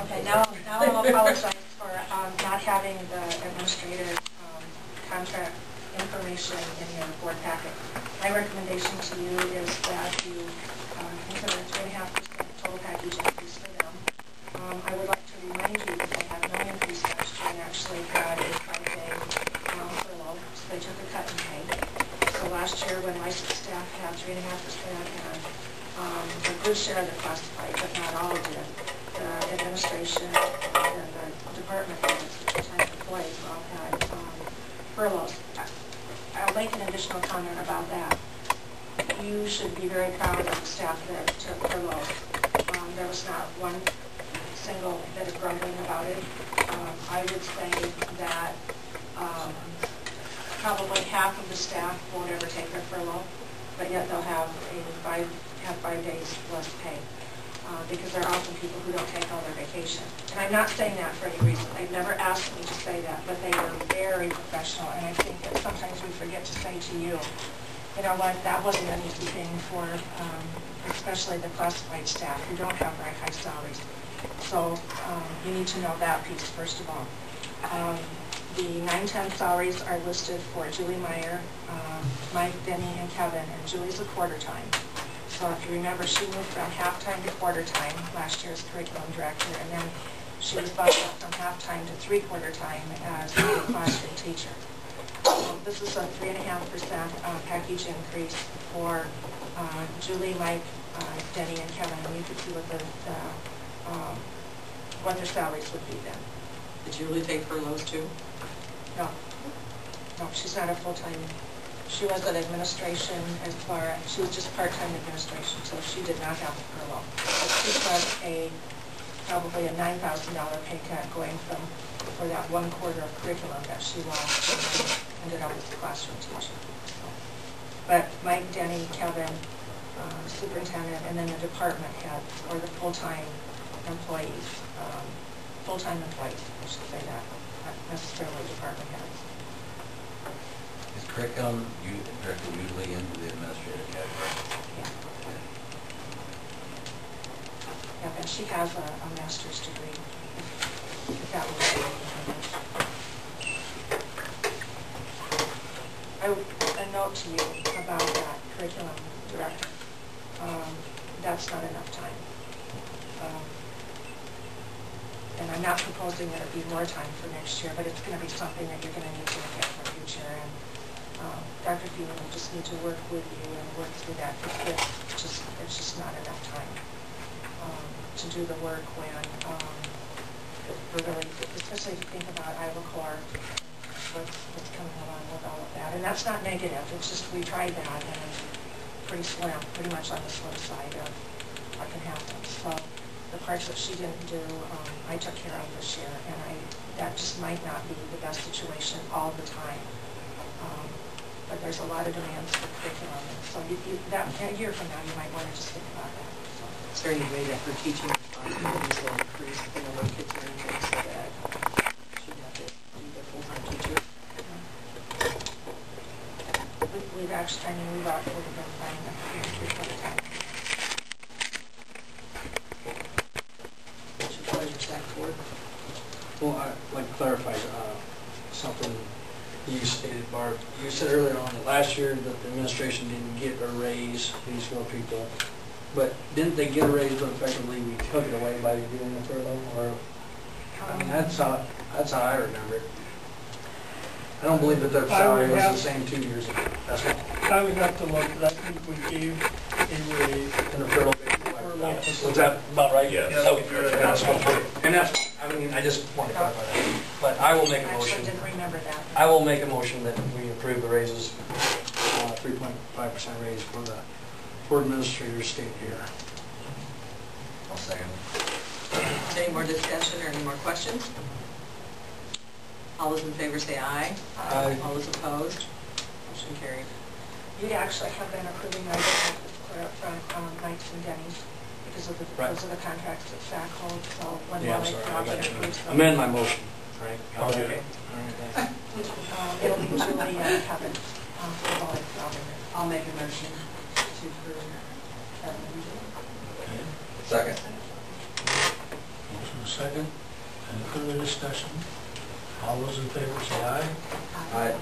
Okay, now I'll apologize for not having the administrator contract information in your board packet. My recommendation to you is that you consider 3.5% total package increase for them. I would like to remind you that they had no increase last year and actually had a 5-day furlough, so they took a cut in pay. So last year when licensed staff had 3.5% and a good share of the classified, but not all did, the administration and the department heads, the full-time employees all had furloughs. I'll make an additional comment about that. You should be very proud of the staff that took furloughs. There was not one single bit of grumbling about it. I would say that probably half of the staff won't ever take their furlough, but yet they'll have 5 days less pay. Because there are often people who don't take all their vacation. And I'm not saying that for any reason. They've never asked me to say that, but they were very professional. And I think that sometimes we forget to say to you, you know what, that wasn't an easy thing for especially the classified staff who don't have very high salaries. So you need to know that piece, first of all. The 9-10 salaries are listed for Julie Meyer, Mike, Denny, and Kevin, and Julie's a quarter time. So if you remember, she moved from half-time to quarter-time last year as curriculum director, and then she was bumped up from half-time to 3/4 time as a classroom teacher. So this is a 3.5% package increase for Julie, Mike, Denny, and Kevin, and you could see what their salaries would be then. Did Julie take furloughs too? No. No, she's not a full-time. She was at administration she was just part-time administration, so she did not have a furlough. But she took probably a $9,000 pay cut going for that 1/4 of curriculum that she lost and ended up as a classroom teacher. So. But Mike, Denny, Kevin, superintendent, and then the department head, or the full-time employees, I should say that, not necessarily department heads. Is curriculum directed usually into the administrative category? Yeah. Yeah, and she has a master's degree, if that was a note to you about that curriculum director. That's not enough time. And I'm not proposing that it be more time for next year, but it's going to be something that you're going to need to look at in the future. And Dr. Feeling will just need to work with you and work through that because it's just not enough time to do the work when really, especially if you think about Iowa Core, what's coming along with all of that. And that's not negative. It's just we tried that and it's pretty slim, pretty much on the slim side of what can happen. So the parts that she didn't do, I took care of this year, and that just might not be the best situation all the time. But there's a lot of demands for curriculum, and so a year from now you might want to just think about that. So. Is there any way that her teaching responsibilities will increase the number of kids in her so that she'd have to be the full-time teacher? We've actually, we've been finding that 3/4 time. Well, I'd like to clarify something you stated, Barb. You said earlier on that last year that the administration didn't get a raise, these 4 people. But didn't they get a raise, but effectively we took it away by doing the furlough? Or, I mean, that's how I remember it. I don't believe that their salary was the same 2 years ago. That's all. I would have to look, but I think we gave a raise. In the furlough. Was that about right? Yes. And that's, I mean, I just want to clarify that. But I will make a motion. I actually didn't remember that. I will make a motion that we approve the raises, 3.5% raise for administrators stated here. I'll second. Any more discussion or any more questions? All those in favor say aye. Aye. All those opposed? Motion carried. You actually have been approving my benefits from Mike's and Denny's because of the contracts that SAC holds. So when Yeah, I'm they sorry. Amend my motion. Right. Okay. All right. it'll be Julie and Kevin for all the I'll make a motion to approve. Second. Motion a second. Any further discussion? All those in favor say aye. Aye.